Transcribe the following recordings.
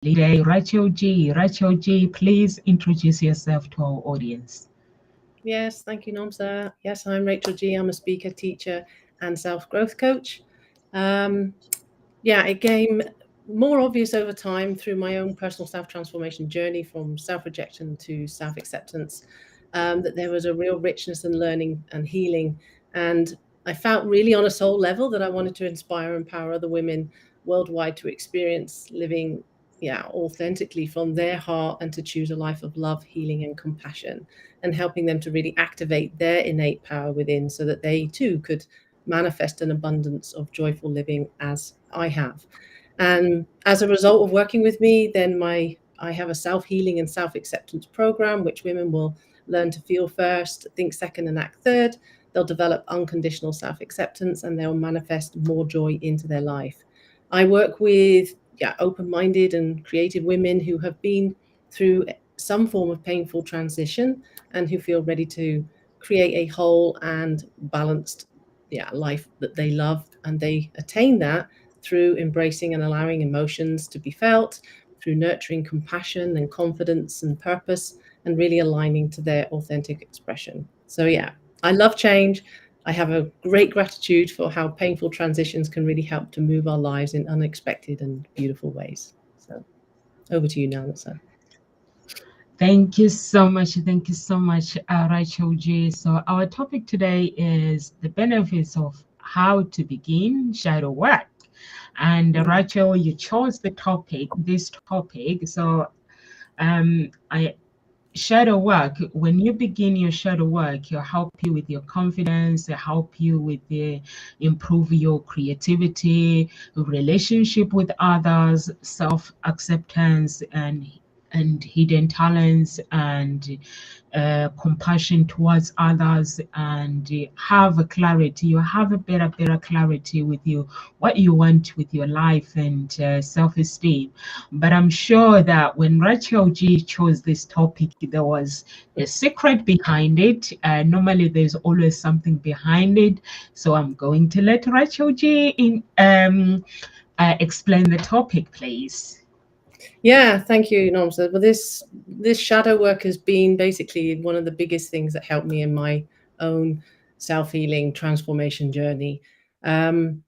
today, Rachel G. Rachel G, please introduce yourself to our audience. Yes, thank you, Nomsa. Yes, I'm Rachel G. I'm a speaker, teacher, and self-growth coach. Um, it came more obvious over time through my own personal self-transformation journey from self-rejection to self-acceptance, that there was a real richness in learning and healing. And I felt really on a soul level that I wanted to inspire and empower other women worldwide to experience living authentically from their heart and to choose a life of love, healing, and compassion, and helping them to really activate their innate power within so that they too could manifest an abundance of joyful living as I have. And as a result of working with me, then I have a self-healing and self-acceptance program, which women will learn to feel first, think second, and act third. They'll develop unconditional self-acceptance and they'll manifest more joy into their life. I work with open-minded and creative women who have been through some form of painful transition and who feel ready to create a whole and balanced life that they love, and they attain that through embracing and allowing emotions to be felt, through nurturing compassion and confidence and purpose, and really aligning to their authentic expression. So I love change. I have a great gratitude for how painful transitions can really help to move our lives in unexpected and beautiful ways. So over to you now, Nessa. Thank you so much. Thank you so much, Rachel G. So our topic today is the benefits of how to begin shadow work. And Rachel, you chose this topic. So I shadow work, when you begin your shadow work, it'll help you with your confidence, it'll help you with the improve your creativity, relationship with others, self-acceptance, and hidden talents, and compassion towards others, and have a clarity. You have a better clarity with you, what you want with your life, and self-esteem. But I'm sure that when Rachel G chose this topic, there was a secret behind it. Normally, there's always something behind it. So I'm going to let Rachel G explain the topic, please. Yeah, thank you, Nomsa. Well, this shadow work has been basically one of the biggest things that helped me in my own self-healing transformation journey. And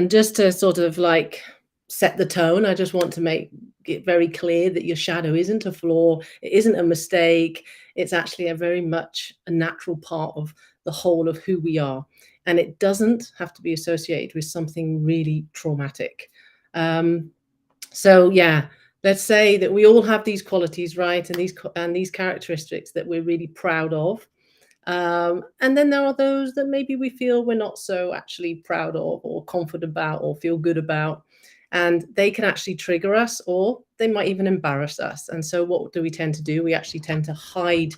just to sort of like set the tone, I just want to make it very clear that your shadow isn't a flaw, it isn't a mistake. It's actually a very much a natural part of the whole of who we are, and it doesn't have to be associated with something really traumatic. So let's say that we all have these qualities, right, and these characteristics that we're really proud of. And then there are those that maybe we feel we're not so actually proud of or confident about or feel good about. And they can actually trigger us, or they might even embarrass us. And so what do we tend to do? We actually tend to hide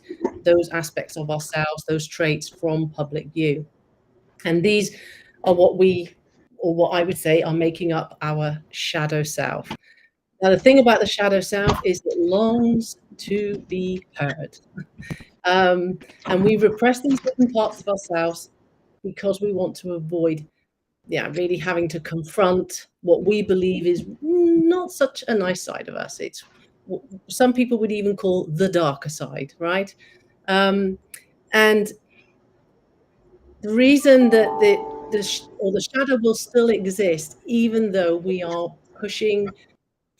those aspects of ourselves, those traits, from public view. And these are what I would say are making up our shadow self. Now, the thing about the shadow self is it longs to be heard. And we repress these different parts of ourselves because we want to avoid, really having to confront what we believe is not such a nice side of us. It's some people would even call the darker side, right? And the reason that the shadow will still exist, even though we are pushing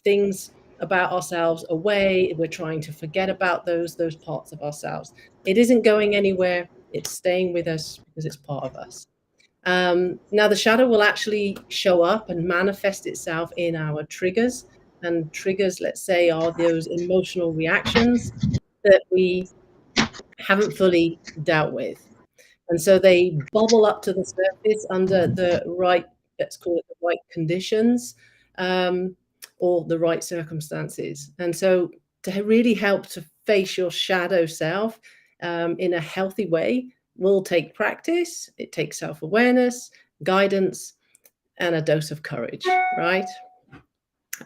things about ourselves away, we're trying to forget about those parts of ourselves. It isn't going anywhere. It's staying with us because it's part of us. Now, the shadow will actually show up and manifest itself in our triggers. And triggers, let's say, are those emotional reactions that we haven't fully dealt with. And so they bubble up to the surface under the right, let's call it the right conditions, or the right circumstances. And so to really help to face your shadow self in a healthy way will take practice. It takes self-awareness, guidance, and a dose of courage, right?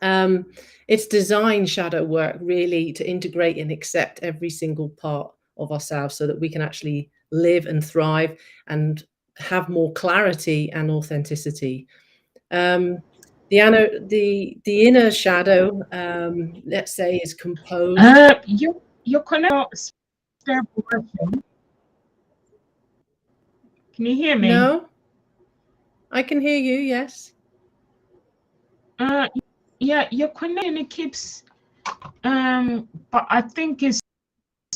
It's design shadow work really to integrate and accept every single part of ourselves so that we can actually live and thrive and have more clarity and authenticity. The the inner shadow, let's say, is composed. You're connected. Can you hear me? No, I can hear you. Yes. Yeah, your connection keeps. But I think it's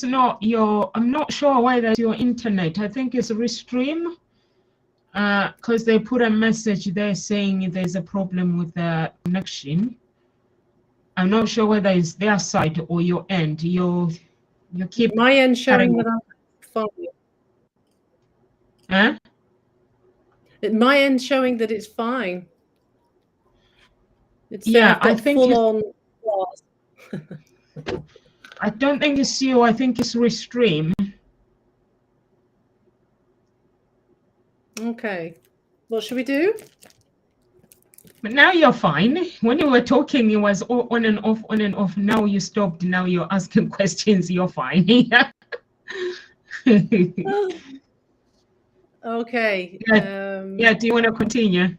not your. I'm not sure whether it's your internet. I think it's Restream. Because they put a message there saying there's a problem with the connection. I'm not sure whether it's their side or your end. You keep my end showing that I'm fine. Huh? My end showing that it's fine. It's Yeah, I think full on. I don't think it's you. I think it's Restream. Okay. What should we do? But now you're fine. When you were talking, it was on and off, on and off. Now you stopped. Now you're asking questions. You're fine. Okay. Yeah. Do you want to continue?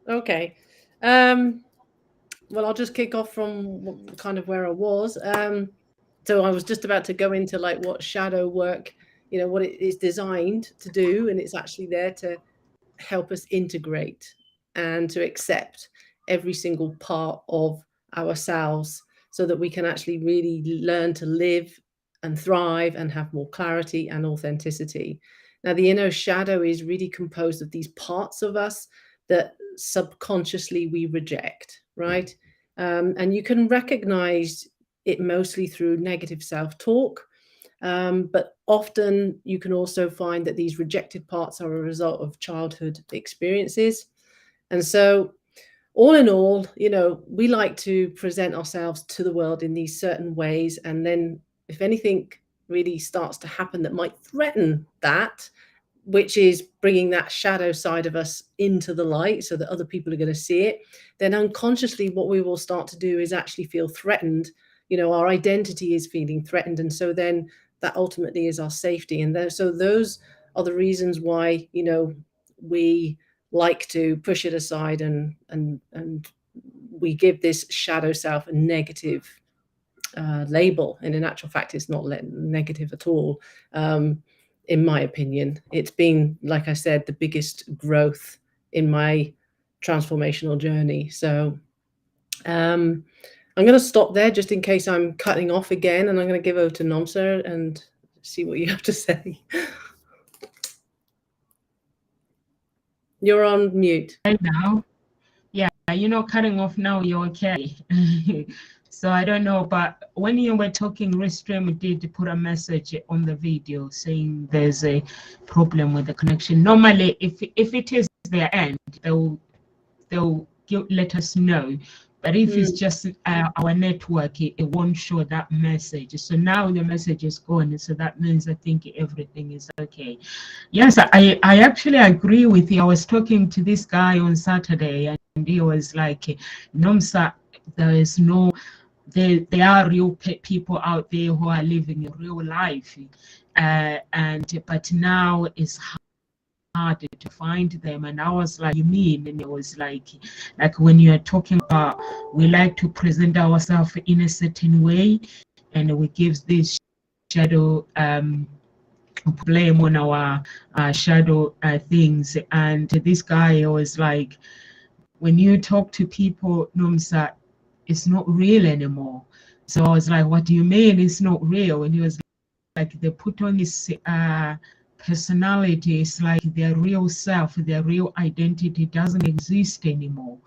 Okay. Well, I'll just kick off from kind of where I was. So I was just about to go into like what shadow work, what it is designed to do, and it's actually there to help us integrate and to accept every single part of ourselves so that we can actually really learn to live and thrive and have more clarity and authenticity. Now, the inner shadow is really composed of these parts of us that subconsciously we reject, right? And you can recognize it mostly through negative self-talk. But often you can also find that these rejected parts are a result of childhood experiences. And so all in all, we like to present ourselves to the world in these certain ways. And then if anything really starts to happen that might threaten that, which is bringing that shadow side of us into the light so that other people are going to see it, then unconsciously what we will start to do is actually feel threatened. Our identity is feeling threatened. And so then that ultimately is our safety. And so those are the reasons why, we like to push it aside and we give this shadow self a negative label. And in actual fact, it's not negative at all. In my opinion, it's been, like I said, the biggest growth in my transformational journey. So I'm going to stop there just in case I'm cutting off again, and I'm going to give over to Nomsa and see what you have to say. You're on mute. Right now. Yeah, you're not cutting off now. You're okay. So I don't know, but when you were talking, Restream did put a message on the video saying there's a problem with the connection. Normally, if it is their end, they'll let us know. But if it's just our network, it won't show that message. So now the message is gone. So that means I think everything is okay. Yes, I actually agree with you. I was talking to this guy on Saturday, and he was like, Nomsa, there are real people out there who are living a real life, but now it's hard to find them. And I was like, you mean? And it was like when you are talking about, we like to present ourselves in a certain way, and we give this shadow blame on our shadow things. And this guy was like, when you talk to people, Nomsa, it's not real anymore. So I was like, what do you mean it's not real? And he was like, they put on this personality. It's like their real self, their real identity doesn't exist anymore.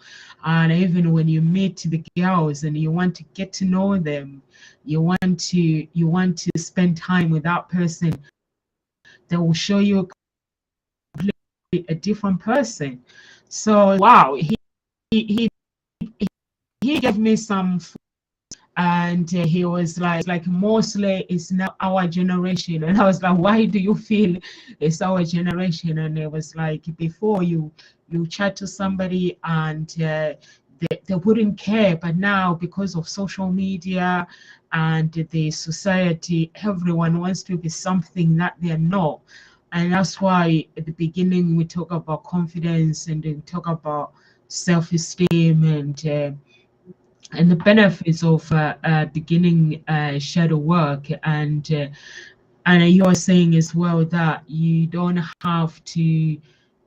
And even when you meet the girls and you want to get to know them, you want to spend time with that person, they will show you a different person. So wow, he gave me some, and he was like mostly it's now our generation. And I was like, why do you feel it's our generation? And it was like, before you chat to somebody and they wouldn't care, but now because of social media and the society, everyone wants to be something that they're not. And that's why at the beginning we talk about confidence, and then talk about self-esteem, and the benefits of beginning shadow work. And you are saying as well that you don't have to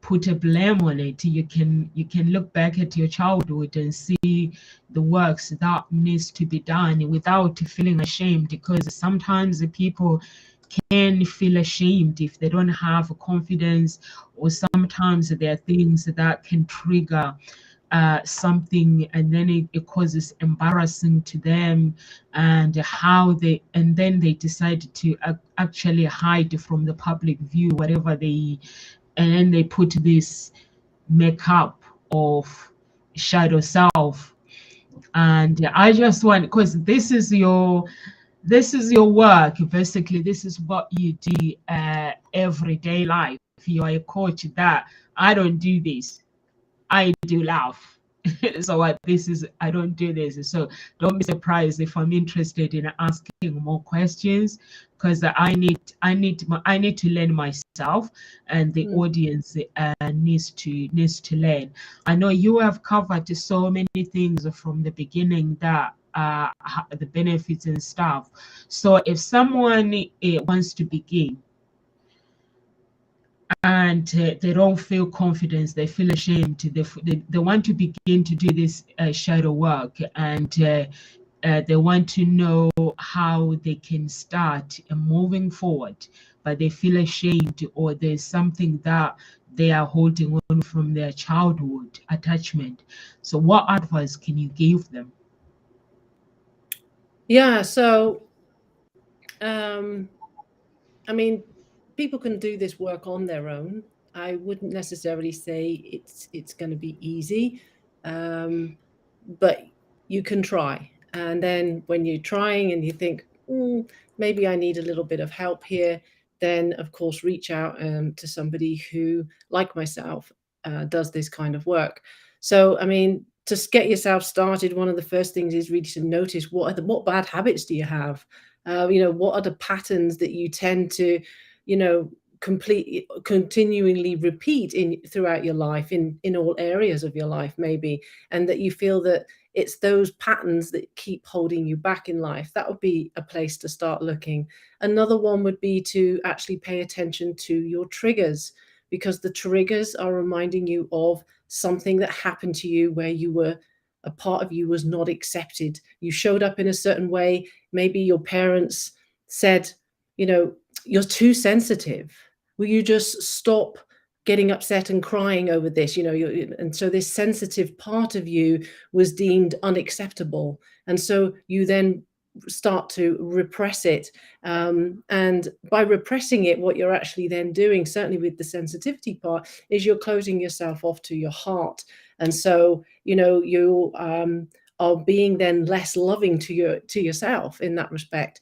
put a blame on it. You can look back at your childhood and see the works that needs to be done without feeling ashamed, because sometimes the people can feel ashamed if they don't have confidence, or sometimes there are things that can trigger something, and then it causes embarrassing to them, and then they decide to actually hide from the public view whatever and then they put this makeup of shadow self. And I just want, because this is your work basically, this is what you do everyday life. You are a coach. That I don't do this, I do laugh. So what this is, I don't do this. So don't be surprised if I'm interested in asking more questions, because I need to learn myself, and the audience needs to learn. I know you have covered so many things from the beginning, that the benefits and stuff. So if someone wants to begin, and they don't feel confidence, they feel ashamed, they want to begin to do this shadow work, and they want to know how they can start moving forward, but they feel ashamed, or there's something that they are holding on from their childhood attachment. So what advice can you give them? Yeah, so I mean, people can do this work on their own. I wouldn't necessarily say it's going to be easy, but you can try. And then when you're trying and you think, maybe I need a little bit of help here, then of course reach out to somebody who, like myself, does this kind of work. So, I mean, to get yourself started, one of the first things is really to notice what bad habits do you have. What are the patterns that you tend to, continually repeat throughout your life, in all areas of your life, maybe, and that you feel that it's those patterns that keep holding you back in life. That would be a place to start looking. Another one would be to actually pay attention to your triggers, because the triggers are reminding you of something that happened to you where a part of you was not accepted. You showed up in a certain way. Maybe your parents said, you're too sensitive. Will you just stop getting upset and crying over this? And so this sensitive part of you was deemed unacceptable. And so you then start to repress it. And by repressing it, what you're actually then doing, certainly with the sensitivity part, is you're closing yourself off to your heart. And so, you are being then less loving to yourself in that respect.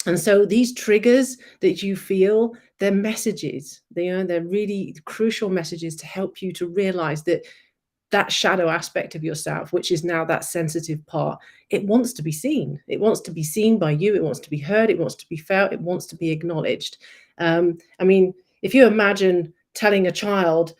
And so these triggers that you feel, they're messages. They're really crucial messages to help you to realize that shadow aspect of yourself, which is now that sensitive part, it wants to be seen. It wants to be seen by you. It wants to be heard. It wants to be felt. It wants to be acknowledged. I mean, if you imagine telling a child,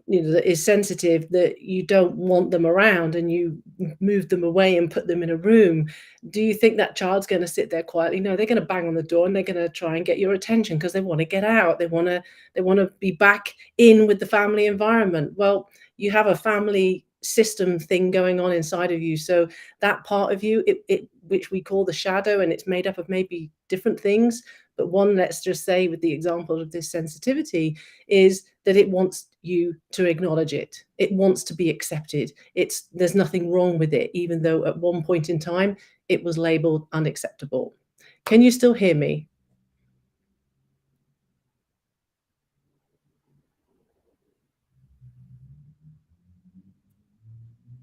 that is sensitive, that you don't want them around, and you move them away and put them in a room, do you think that child's going to sit there quietly? No, they're going to bang on the door, and they're going to try and get your attention, because they want to get out. They want to be back in with the family environment. Well, you have a family system thing going on inside of you. So that part of you, which we call the shadow, and it's made up of maybe different things, but one, let's just say with the example of this sensitivity, is that it wants you to acknowledge it. It wants to be accepted. There's nothing wrong with it, even though at one point in time it was labeled unacceptable. Can you still hear me?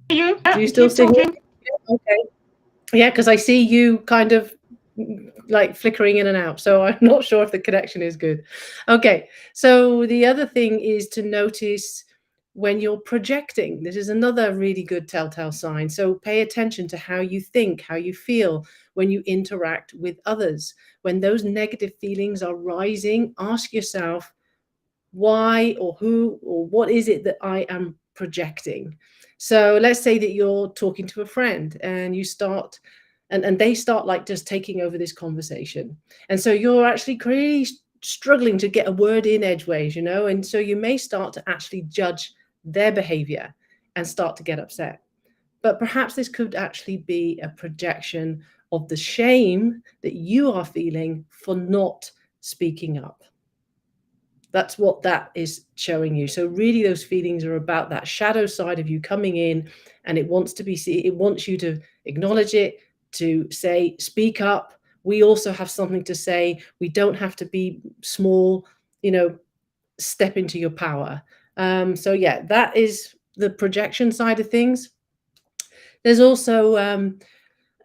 Do you still Keep see me? talking. Okay. Yeah, because I see you kind of like flickering in and out. So I'm not sure if the connection is good. Okay. So the other thing is to notice when you're projecting. This is another really good telltale sign. So pay attention to how you think, how you feel when you interact with others. When those negative feelings are rising, ask yourself, why or who or what is it that I am projecting. So let's say that you're talking to a friend and you start and they start like just taking over this conversation. And so you're actually really struggling to get a word in edgeways, you know, and so you may start to actually judge their behavior and start to get upset. But perhaps this could actually be a projection of the shame that you are feeling for not speaking up. That's what that is showing you. So really those feelings are about that shadow side of you coming in, and it wants to be seen. It wants you to acknowledge it, to say, speak up. We also have something to say. We don't have to be small, you know, step into your power. So yeah, that is the projection side of things. There's also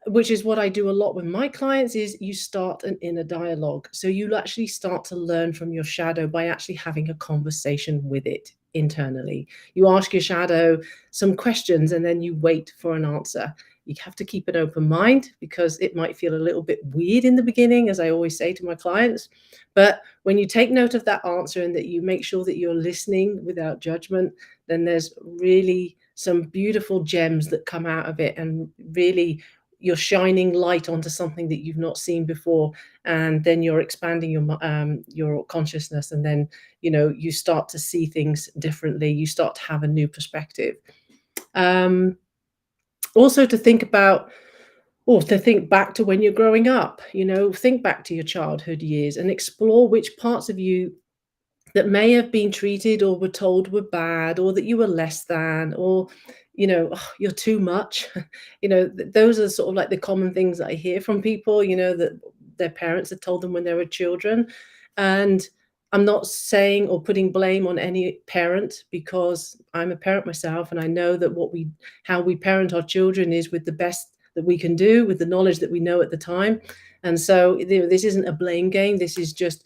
which is what I do a lot with my clients, is you start an inner dialogue. So you actually start to learn from your shadow by actually having a conversation with it internally. You ask your shadow some questions and then you wait for an answer. You have to keep an open mind because it might feel a little bit weird in the beginning, as I always say to my clients. But when you take note of that answer and that you make sure that you're listening without judgment, then there's really some beautiful gems that come out of it, and really you're shining light onto something that you've not seen before, and then you're expanding your consciousness, and then you start to see things differently. You start to have a new perspective. Also to think about, or to think back to when you're growing up, think back to your childhood years and explore which parts of you that may have been treated or were told were bad, or that you were less than, or oh, you're too much. Those are sort of like the common things that I hear from people, that their parents had told them when they were children. And I'm not saying or putting blame on any parent, because I'm a parent myself, and I know that how we parent our children is with the best that we can do, with the knowledge that we know at the time. And so this isn't a blame game. This is just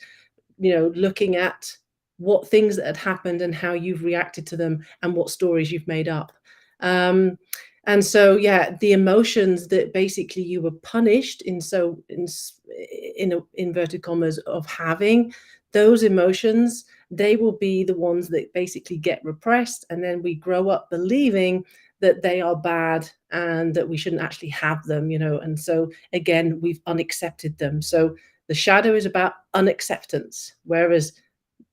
looking at what things that had happened and how you've reacted to them and what stories you've made up. And so, yeah, the emotions that basically you were punished in inverted commas of having, those emotions, they will be the ones that basically get repressed. And then we grow up believing that they are bad and that we shouldn't actually have them, and so again, we've unaccepted them. So the shadow is about unacceptance, whereas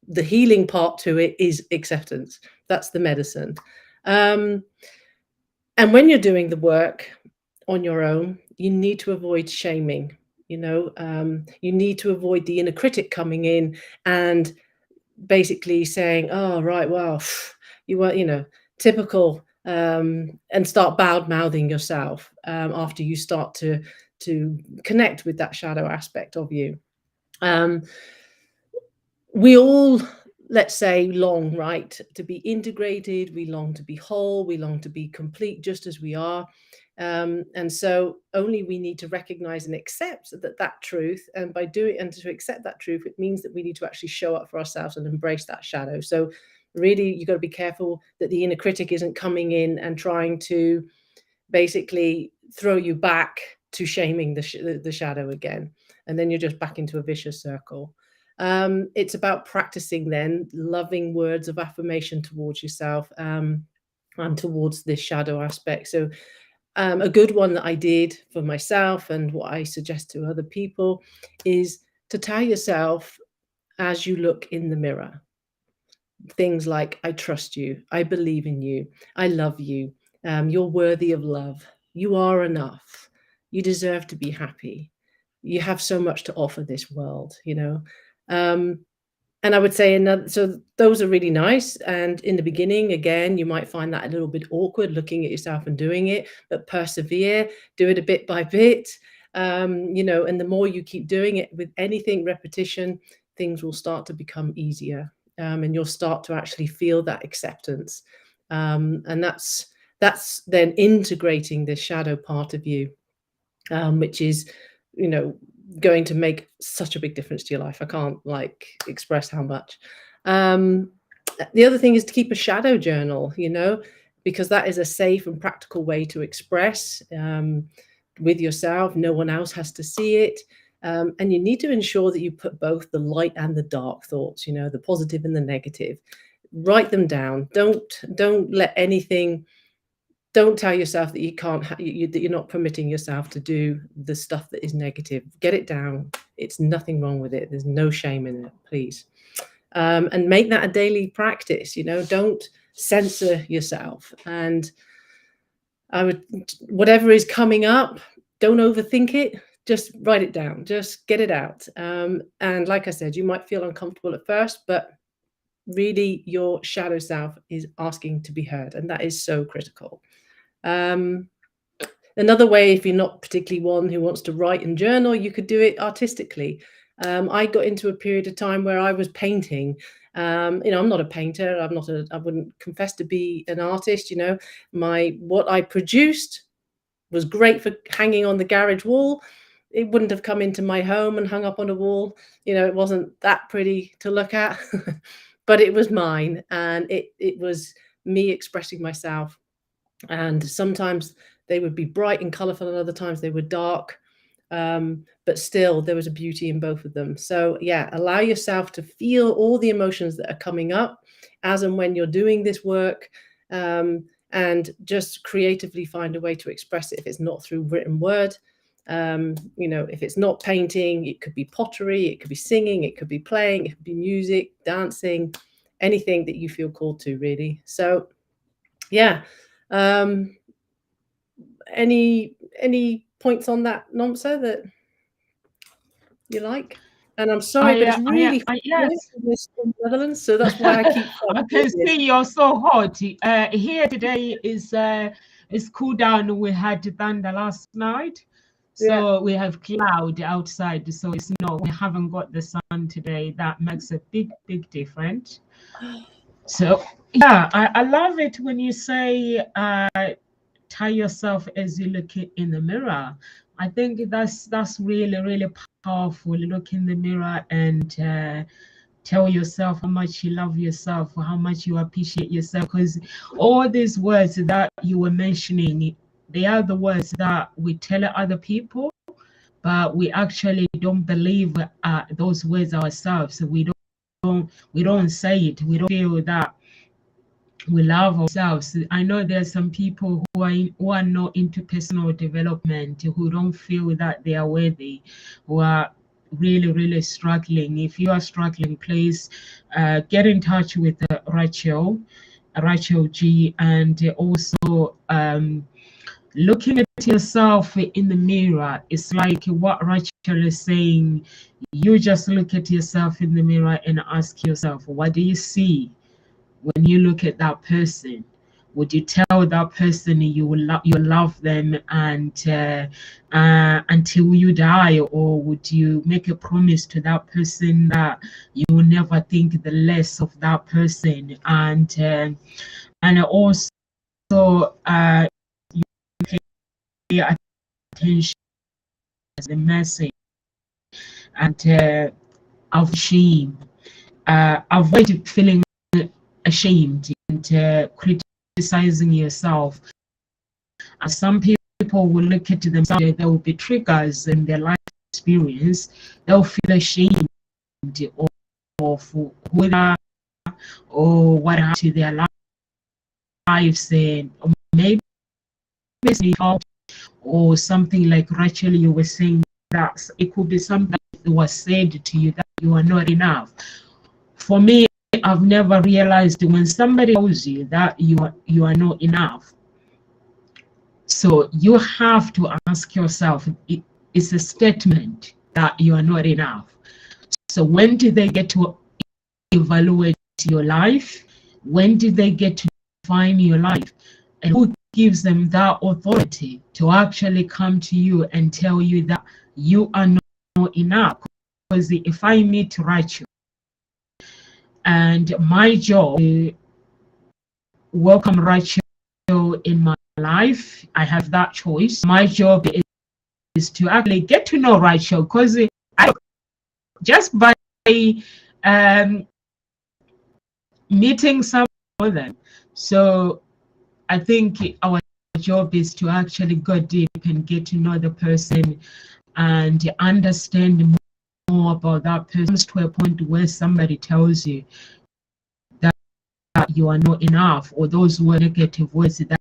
the healing part to it is acceptance. That's the medicine. And when you're doing the work on your own, you need to avoid shaming. You need to avoid the inner critic coming in and basically saying, oh, right, well, you were, typical, and start bad-mouthing yourself after you start to connect with that shadow aspect of you. We all, let's say, long, right, to be integrated. We long to be whole. We long to be complete just as we are. And so only we need to recognize and accept that truth. And by doing, and to accept that truth, it means that we need to actually show up for ourselves and embrace that shadow. So really, you've got to be careful that the inner critic isn't coming in and trying to basically throw you back to shaming the shadow again. And then you're just back into a vicious circle. It's about practicing then loving words of affirmation towards yourself and towards this shadow aspect. So a good one that I did for myself, and what I suggest to other people, is to tell yourself as you look in the mirror things like, I trust you, I believe in you, I love you, you're worthy of love, you are enough, you deserve to be happy, you have so much to offer this world, and I would say so those are really nice. And in the beginning, again, you might find that a little bit awkward looking at yourself and doing it, but persevere, do it a bit by bit, and the more you keep doing it with anything, repetition, things will start to become easier. And you'll start to actually feel that acceptance. And that's then integrating this shadow part of you, which is, going to make such a big difference to your life. I can't express how much. The other thing is to keep a shadow journal, because that is a safe and practical way to express with yourself. No one else has to see it. And you need to ensure that you put both the light and the dark thoughts, the positive and the negative. write them down. Don't let anything, don't tell yourself that you can't, that you're not permitting yourself to do the stuff that is negative. Get it down. It's nothing wrong with it. There's no shame in it, please. And make that a daily practice. You know, don't censor yourself. And I would, whatever is coming up, don't overthink it. Just write it down. Just get it out. And like I said, you might feel uncomfortable at first, but really your shadow self is asking to be heard, and that is so critical. Another way, if you're not particularly one who wants to write and journal, you could do it artistically. I got into a period of time where I was painting. You know, I'm not a painter. I wouldn't confess to be an artist. You know, what I produced was great for hanging on the garage wall. It wouldn't have come into my home and hung up on a wall. You know, it wasn't that pretty to look at, but it was mine, and it was me expressing myself. And sometimes they would be bright and colorful, and other times they were dark. But still, there was a beauty in both of them. So yeah, allow yourself to feel all the emotions that are coming up as and when you're doing this work, and just creatively find a way to express it if it's not through written word. You know, if it's not painting, it could be pottery, it could be singing, it could be playing, it could be music, dancing, anything that you feel called to, really. So yeah. Any points on that, Nomsa, that you like? And I'm sorry, but it's really yes. in the Netherlands, so that's why I keep. I can see you're so hot. Here today is cool down. We had thunder last night, so we have cloud outside, so it's no, we haven't got the sun today. That makes a big difference. So yeah, I love it when you say tie yourself as you look in the mirror. I think that's really powerful. Look in the mirror and tell yourself how much you love yourself, how much you appreciate yourself, because all these words that you were mentioning, they are the words that we tell other people, but we actually don't believe those words ourselves. We don't say it. We don't feel that we love ourselves. I know there's some people who are not into personal development, who don't feel that they are worthy, who are really struggling. If you are struggling, please get in touch with Rachel G, and also looking at yourself in the mirror. It's like what Rachel is saying. You just look at yourself in the mirror and ask yourself, what do you see when you look at that person? Would you tell that person you love them and until you die, or would you make a promise to that person that you will never think the less of that person? And also you pay attention to the message and of shame. Avoid feeling ashamed and criticizing yourself. And some people will look at themselves, there will be triggers in their life experience. They'll feel ashamed of who they are or what happened to their lives, and maybe it's help or something like Rachel, you were saying that it could be something that was said to you that you are not enough. For me, I've never realized when somebody tells you that you are not enough. So you have to ask yourself, it's a statement that you are not enough. So when did they get to evaluate your life? When did they get to define your life? And who gives them that authority to actually come to you and tell you that you are not enough? Because if I meet Rachel, and my job is welcome Rachel in my life, I have that choice. My job is to actually get to know Rachel, because just by meeting some of them. So I think our job is to actually go deep and get to know the person and understand more about that person, to a point where somebody tells you that you are not enough, or those were negative words that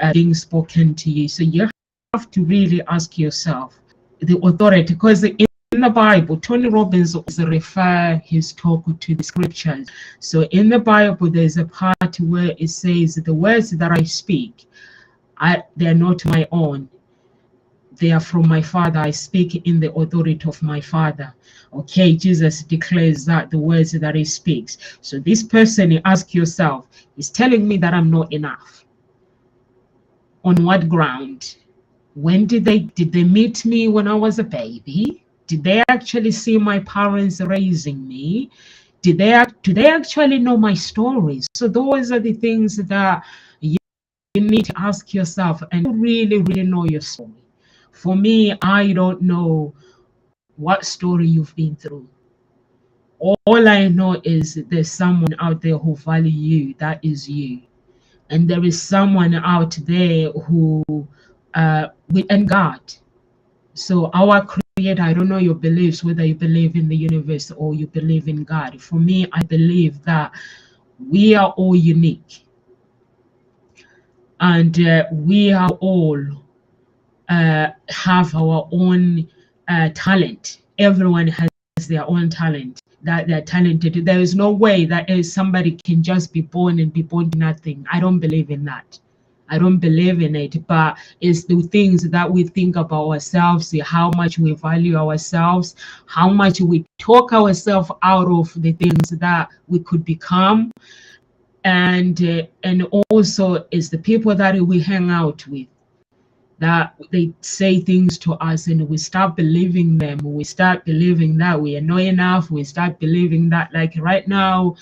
are being spoken to you. So you have to really ask yourself the authority, because in the Bible, Tony Robbins refer his talk to the scriptures. So in the Bible, there's a part where it says, the words that I speak, they are not my own. They are from my Father. I speak in the authority of my Father. Okay, Jesus declares that the words that he speaks. So this person, you ask yourself, is telling me that I'm not enough. On what ground? When did they meet me when I was a baby? Did they actually see my parents raising me? Do they actually know my stories? So those are the things that you need to ask yourself, and really know your story. For me, I don't know what story you've been through. All I know is there's someone out there who values you. That is you. And there is someone out there who and God. So our Creator, I don't know your beliefs, whether you believe in the universe or you believe in God. For me, I believe that we are all unique, and we are all have our own talent. Everyone has their own talent, that they're talented. There is no way that somebody can just be born to nothing. I don't believe in that. I don't believe in it, but it's the things that we think about ourselves, how much we value ourselves, how much we talk ourselves out of the things that we could become, and also is the people that we hang out with, that they say things to us and we start believing them. We start believing that we are not enough. We start believing that, like right now,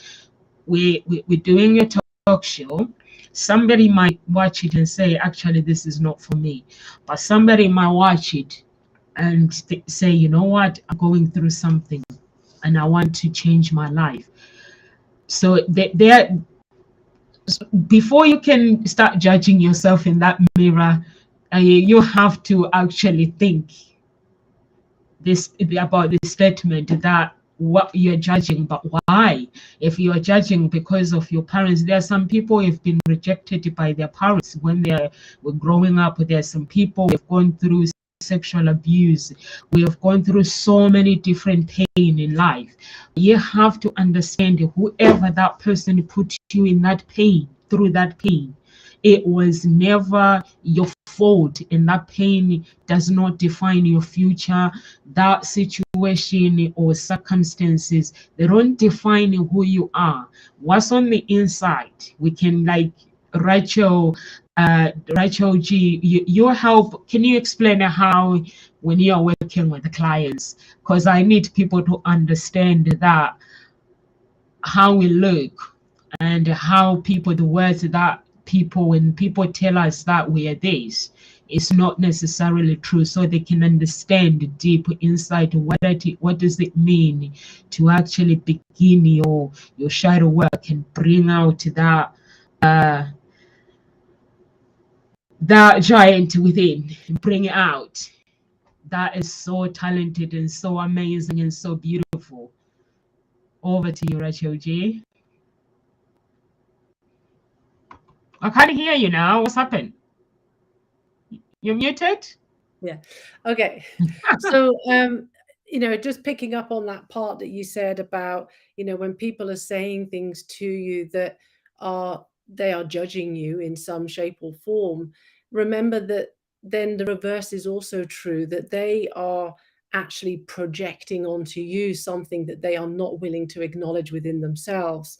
we're doing a talk show. Somebody might watch it and say, actually, this is not for me. But somebody might watch it and say, you know what, I'm going through something and I want to change my life. So before you can start judging yourself in that mirror, you have to actually think about the statement that what you're judging, but why? If you're judging because of your parents, there are some people who have been rejected by their parents when they were growing up. There are some people who have gone through sexual abuse. We have gone through so many different pain in life. You have to understand, whoever that person put you in that pain, through that pain, it was never your fault, and that pain does not define your future. That situation or circumstances, they don't define who you are. What's on the inside, we can, like Rachel G, your help. Can you explain how, when you are working with the clients, because I need people to understand that how we look and how people, the words that people, when people tell us that we are this, it's not necessarily true, so they can understand deep inside what does it mean to actually begin your shadow work and bring out that giant within, bring it out. That is so talented and so amazing and so beautiful. Over to you, Rachel G. I can't hear you now. What's happened? You're muted? Yeah. Okay. So, just picking up on that part that you said about, when people are saying things to you that they are judging you in some shape or form, remember that then the reverse is also true, that they are actually projecting onto you something that they are not willing to acknowledge within themselves,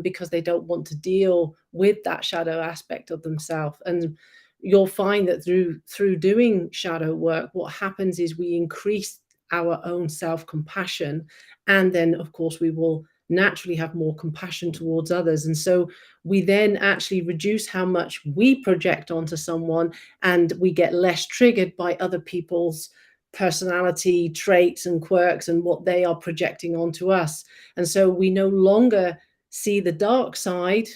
because they don't want to deal with that shadow aspect of themselves. And you'll find that through doing shadow work, what happens is we increase our own self-compassion, and then of course we will naturally have more compassion towards others. And so we then actually reduce how much we project onto someone, and we get less triggered by other people's personality traits and quirks and what they are projecting onto us. And so we no longer see the dark side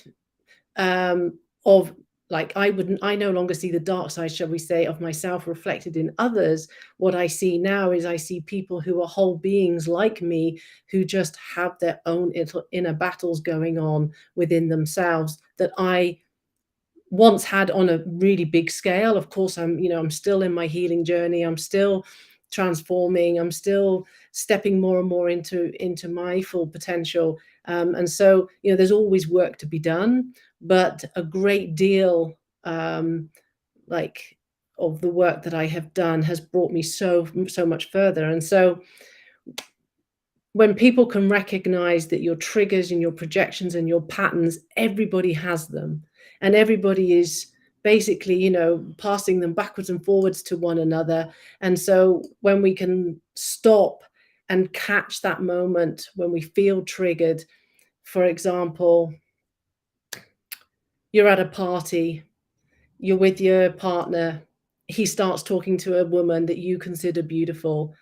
of like I no longer see the dark side, shall we say, of myself reflected in others. What I see now is I see people who are whole beings like me, who just have their own inner battles going on within themselves that I once had on a really big scale. Of course, I'm still in my healing journey. I'm still transforming. I'm still stepping more and more into my full potential. And so, there's always work to be done, but a great deal, like, of the work that I have done has brought me so much further. And so when people can recognize that your triggers and your projections and your patterns, everybody has them, and everybody is basically, passing them backwards and forwards to one another. And so when we can stop and catch that moment when we feel triggered, for example, you're at a party, you're with your partner, he starts talking to a woman that you consider beautiful,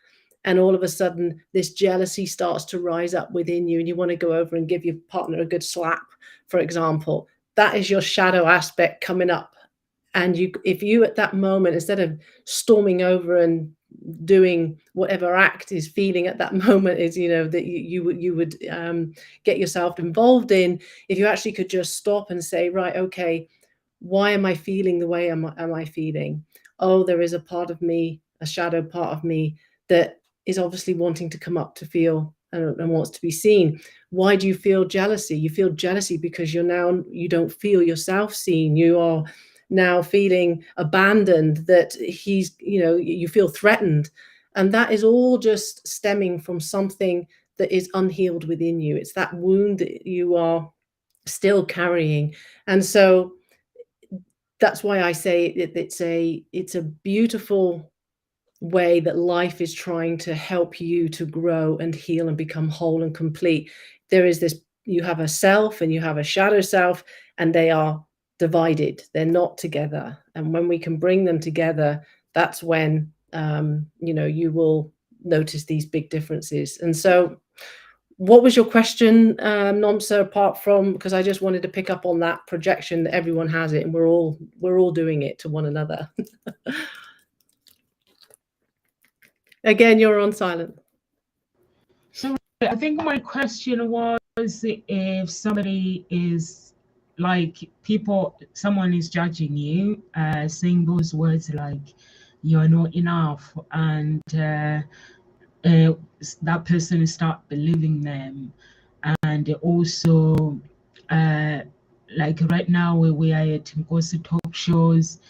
and all of a sudden this jealousy starts to rise up within you, and you want to go over and give your partner a good slap, for example. That is your shadow aspect coming up. And if you at that moment, instead of storming over and doing whatever act is feeling at that moment is, that you would get yourself involved in, if you actually could just stop and say, right, okay, why am I feeling the way am I feeling? Oh, there is a part of me, a shadow part of me, that is obviously wanting to come up to feel and wants to be seen. Why do you feel jealousy? You feel jealousy because you don't feel yourself seen. You are now feeling abandoned, that you feel threatened. And that is all just stemming from something that is unhealed within you. It's that wound that you are still carrying. And so that's why I say it's a beautiful way that life is trying to help you to grow and heal and become whole and complete. There is this, you have a self and you have a shadow self, and they are divided. They're not together. And when we can bring them together, that's when you will notice these big differences. And so, what was your question, Nomsa, apart from, because I just wanted to pick up on that projection that everyone has it and we're all doing it to one another. Again, you're on silent. So I think my question was, if somebody is like someone is judging you, saying those words like you're not enough, and that person start believing them. And also like right now we are at Ngozi talk shows,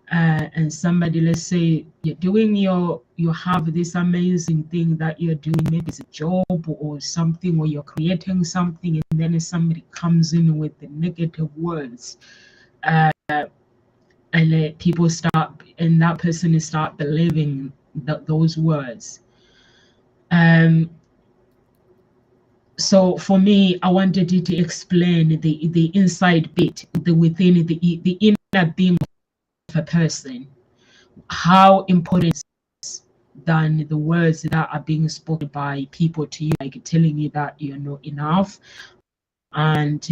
and somebody, let's say you're doing you have this amazing thing that you're doing, maybe it's a job or something, or you're creating something, and then somebody comes in with the negative words, and people start, and that person start believing those words. So for me, I wanted you to explain the inside bit, within the inner being of a person, how important is than the words that are being spoken by people to you, like telling you that you're not enough. And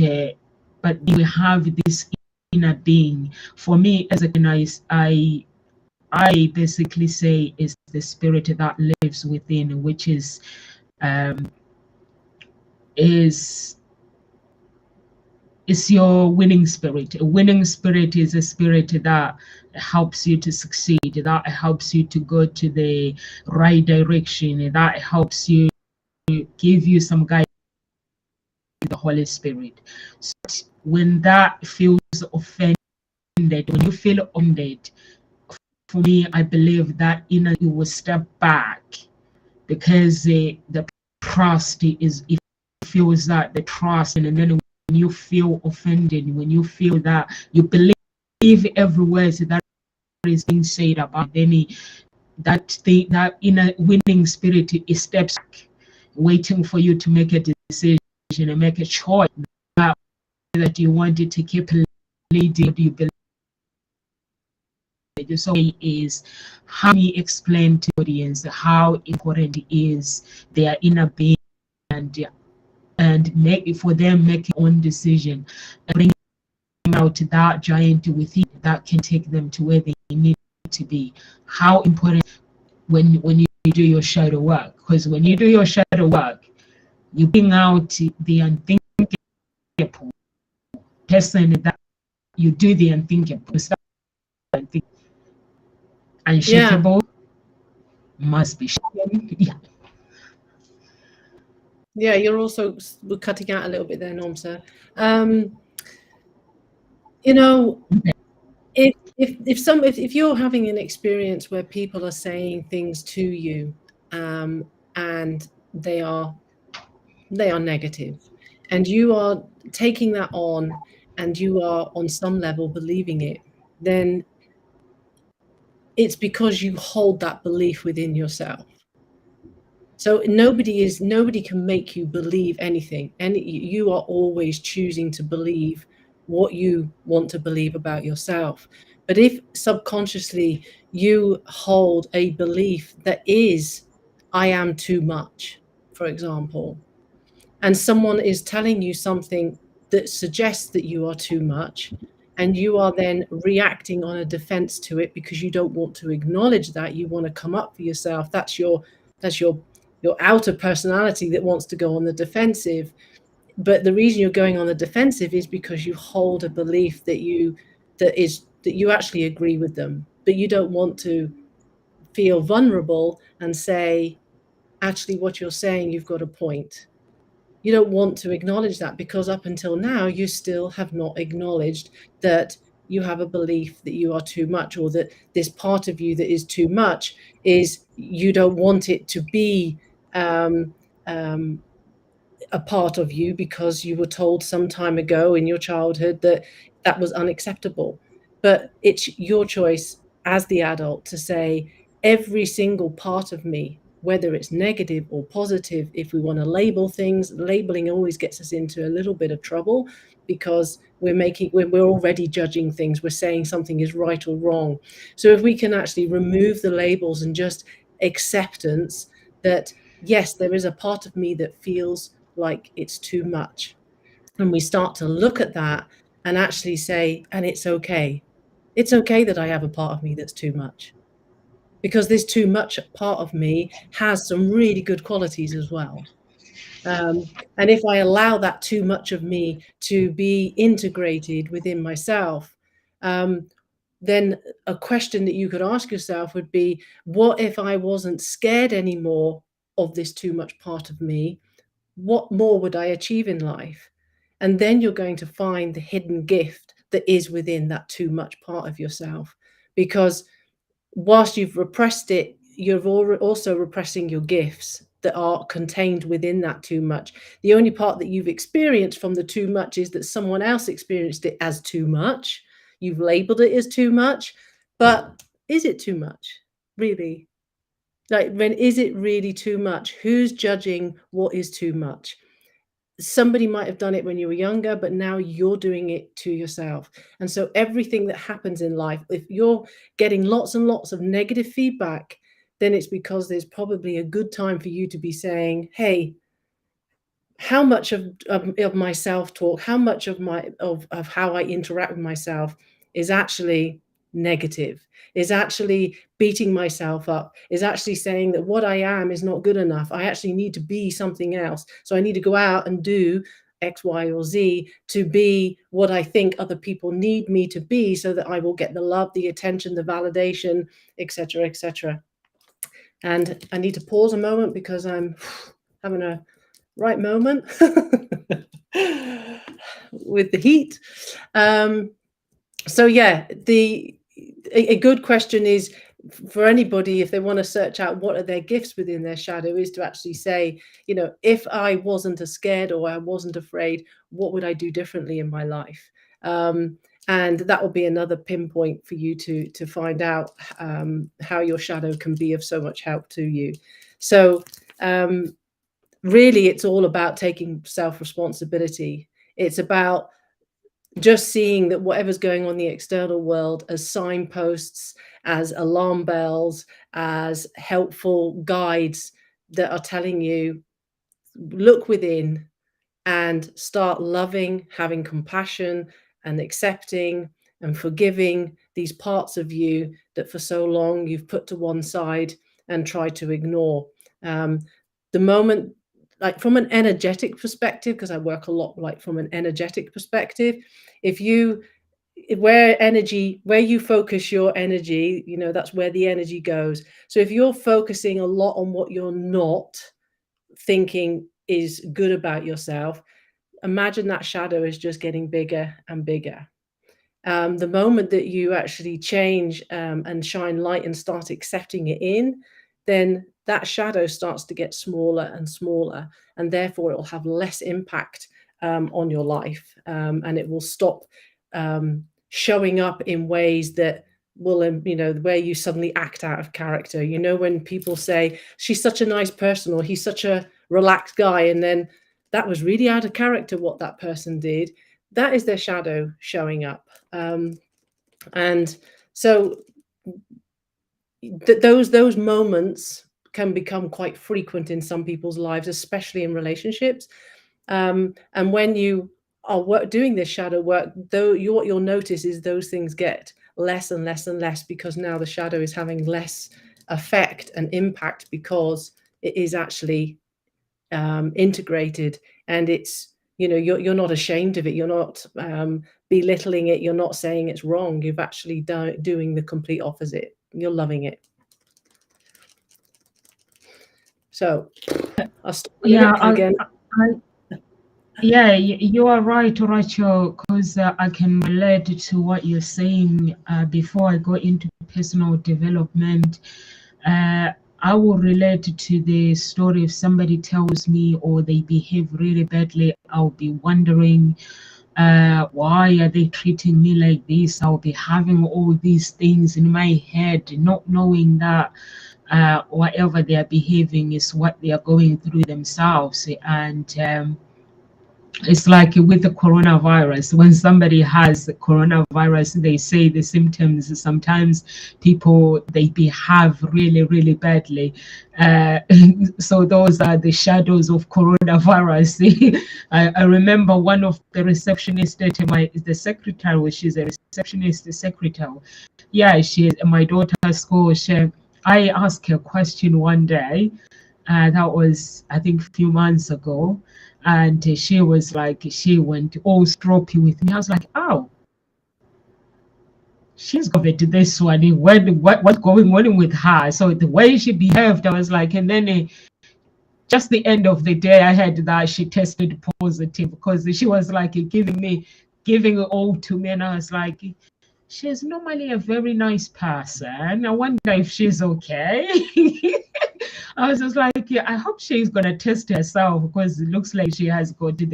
but we have this inner being. For me, as a canonist, I basically say is the spirit that lives within, which is your winning spirit. A winning spirit is a spirit that helps you to succeed, that helps you to go to the right direction, that helps you, give you some guidance, the Holy Spirit. So when that feels offended, when you feel offended, for me, I believe that you will step back, because the trust is, it feels that the trust, and then when you feel offended, when you feel that you believe every word that is being said about any, that inner winning spirit is steps back, waiting for you to make a decision and make a choice that you wanted to keep leading. Do you believe? So is how we explain to the audience how important it is their inner being, and make for them make their own decision, and bring out that giant within that can take them to where they need to be. How important when you do your shadow work, because when you do your shadow work, you bring out the unthinkable person that you do the unthinkable. Unshakable must be shaken. Yeah. Yeah, you're also, we're cutting out a little bit there, Nomsa. You know, if you're having an experience where people are saying things to you, and they are negative, and you are taking that on, and you are on some level believing it, then it's because you hold that belief within yourself. So nobody can make you believe anything, and you are always choosing to believe what you want to believe about yourself. But if subconsciously you hold a belief that is, I am too much, for example, and someone is telling you something that suggests that you are too much, and you are then reacting on a defense to it because you don't want to acknowledge that, you want to come up for yourself, that's your outer personality that wants to go on the defensive. But the reason you're going on the defensive is because you hold a belief that you actually agree with them, but you don't want to feel vulnerable and say, actually, what you're saying, you've got a point. You don't want to acknowledge that because up until now, you still have not acknowledged that you have a belief that you are too much, or that this part of you that is too much is, you don't want it to be a part of you because you were told some time ago in your childhood that that was unacceptable. But it's your choice as the adult to say, every single part of me, whether it's negative or positive, if we want to label things, labeling always gets us into a little bit of trouble because we're already judging things. We're saying something is right or wrong. So if we can actually remove the labels and just acceptance that, yes, there is a part of me that feels like it's too much. And we start to look at that and actually say, and it's okay. It's okay that I have a part of me that's too much, because this too much part of me has some really good qualities as well. And if I allow that too much of me to be integrated within myself, then a question that you could ask yourself would be, what if I wasn't scared anymore of this too much part of me? What more would I achieve in life? And then you're going to find the hidden gift that is within that too much part of yourself. Because whilst you've repressed it, you're also repressing your gifts that are contained within that too much. The only part that you've experienced from the too much is that someone else experienced it as too much. You've labeled it as too much, but is it too much, really? Like, when is it really too much? Who's judging what is too much? Somebody might have done it when you were younger, but now you're doing it to yourself. And so everything that happens in life, if you're getting lots and lots of negative feedback, then it's because there's probably a good time for you to be saying, hey, how much of my self-talk, how much of how I interact with myself is actually negative, is actually beating myself up, is actually saying that what I am is not good enough. I actually need to be something else. So I need to go out and do X, Y, or Z to be what I think other people need me to be, so that I will get the love, the attention, the validation, etc., etc. And I need to pause a moment because I'm having a right moment with the heat. So yeah, a good question is, for anybody, if they want to search out what are their gifts within their shadow, is to actually say, if I wasn't scared or I wasn't afraid, what would I do differently in my life? And that will be another pinpoint for you to find out how your shadow can be of so much help to you. So really, it's all about taking self-responsibility. It's about just seeing that whatever's going on in the external world as signposts, as alarm bells, as helpful guides that are telling you, look within and start loving, having compassion, and accepting and forgiving these parts of you that for so long you've put to one side and tried to ignore. The moment, like from an energetic perspective, because I work a lot like from an energetic perspective, where you focus your energy, you know, that's where the energy goes. So if you're focusing a lot on what you're not thinking is good about yourself, imagine that shadow is just getting bigger and bigger. The moment that you actually change and shine light and start accepting it in, then that shadow starts to get smaller and smaller, and therefore it will have less impact on your life, and it will stop showing up in ways that will, you know, where you suddenly act out of character. You know, when people say, she's such a nice person, or he's such a relaxed guy, and then that was really out of character what that person did, that is their shadow showing up. And so those moments can become quite frequent in some people's lives, especially in relationships. And when you are doing this shadow work, what you'll notice is those things get less and less and less, because now the shadow is having less effect and impact, because it is actually integrated, and it's, you know, you're not ashamed of it, you're not belittling it, you're not saying it's wrong, you've actually doing the complete opposite, you're loving it. So I'll stop again. Yeah, you are right, Rachel, because I can relate to what you're saying. Before I go into personal development, I will relate to the story. If somebody tells me or they behave really badly, I'll be wondering, why are they treating me like this? I'll be having all these things in my head, not knowing that whatever they are behaving is what they are going through themselves. And it's like with the coronavirus, when somebody has coronavirus, they say the symptoms, sometimes people, they behave really, really badly. So those are the shadows of coronavirus. I remember one of the receptionists at the secretary, which is a receptionist secretary. Yeah, she is my daughter's school. I asked her a question one day, that was, I think, a few months ago. And she was like, she went all stroppy with me. I was like, oh, she's covered this one. What's going on with her? So the way she behaved, I was like, and then just the end of the day, I heard that she tested positive, because she was like giving it all to me. And I was like, she's normally a very nice person. I wonder if she's okay. I was just like, yeah, I hope she's gonna test herself, because it looks like she has got the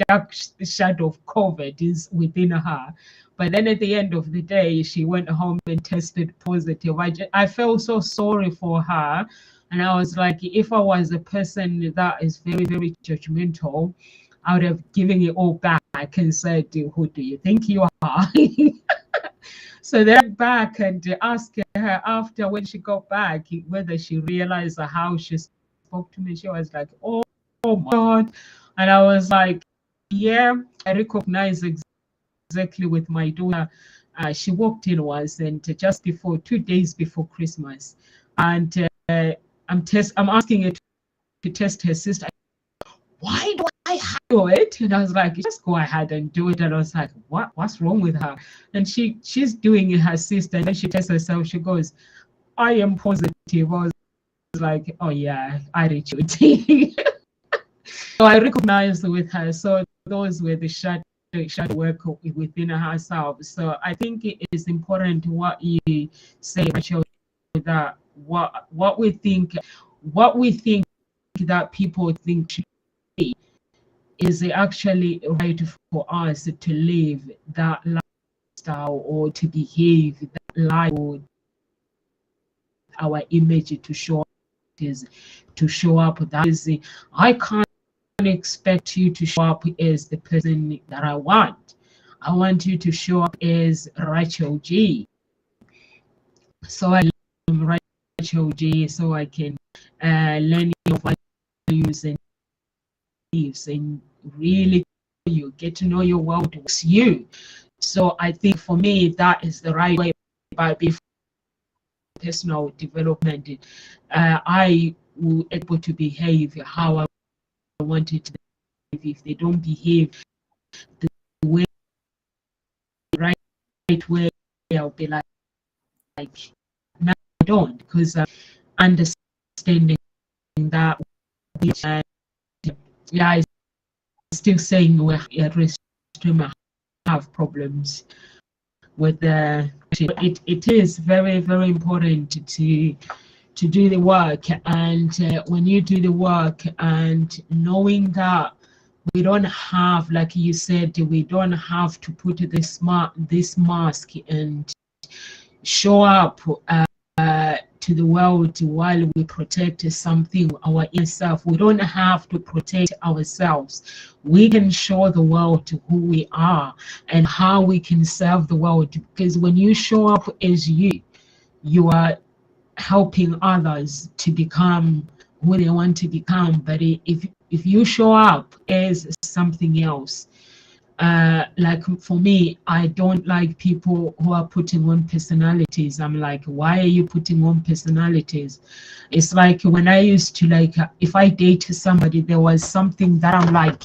dark shadow of COVID is within her. But then at the end of the day, she went home and tested positive. I felt so sorry for her. And I was like, if I was a person that is very, very judgmental, I would have given it all back and said, who do you think you are? So then I went back and asked her after, when she got back, whether she realized how she spoke to me. She was like, oh my God. And I was like, yeah, I recognize exactly with my daughter. She walked in once, and just before, 2 days before Christmas. And I'm asking her to test her sister. Why do I do it? And I was like, just go ahead and do it. And I was like, what's wrong with her? And she's doing it, her sister, and then she tests herself. She goes, I am positive. I was like, oh yeah, attitude. So I recognized with her. So those were the shadow work within herself. So I think it is important what you say, Rachel, that what we think that people think should be, is it actually right for us to live that lifestyle or to behave that life, or our image to show up? That is, I can't expect you to show up as the person that I want. I want you to show up as Rachel G. So I am Rachel G, so I can learn your values and beliefs and really you, get to know your world works you. So I think for me, that is the right way. But before personal development, I will able to behave how I wanted to behave. If they don't behave the way, right way, I'll be like no, I don't, because understanding that, yeah, I still saying we're at risk to have problems with the. It is very, very important to do the work, and when you do the work and knowing that we don't have, like you said, we don't have to put this mask and show up to the world while we protect something, our inner self. We don't have to protect ourselves. We can show the world who we are and how we can serve the world, because when you show up as you are helping others to become who they want to become. But if you show up as something else, like for me, I don't like people who are putting on personalities. I'm like, why are you putting on personalities? It's like when I used to, like, if I date somebody, there was something that I'm like,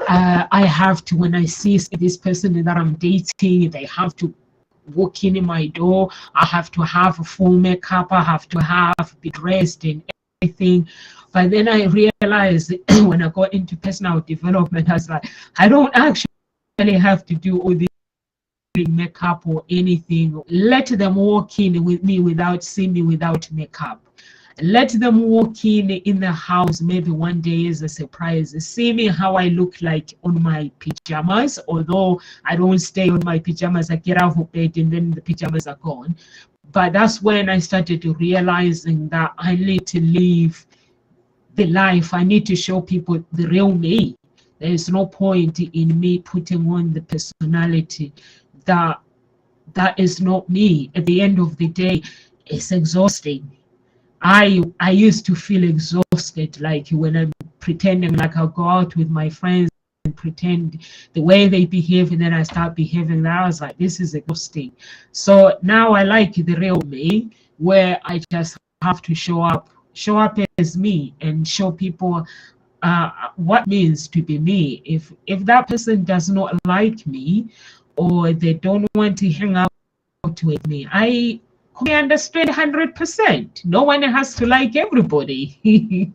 I have to, when I see this person that I'm dating, they have to walk in my door. I have to have a full makeup. I have to be dressed and everything. But then I realized when I got into personal development, I was like, I don't actually have to do all this makeup or anything. Let them walk in with me without seeing me without makeup. Let them walk in the house maybe one day as a surprise. See me how I look like on my pajamas, although I don't stay on my pajamas. I get out of bed and then the pajamas are gone. But that's when I started to realizing that I need to live the life. I need to show people the real me. There is no point in me putting on the personality that is not me. At the end of the day, it's exhausting. I used to feel exhausted, like when I'm pretending like I'll go out with my friends and pretend the way they behave, and then I start behaving that I was like, this is exhausting. So now I like the real me, where I just have to show up as me and show people what it means to be me. If that person does not like me or they don't want to hang out with me, I understand 100%. No one has to like everybody.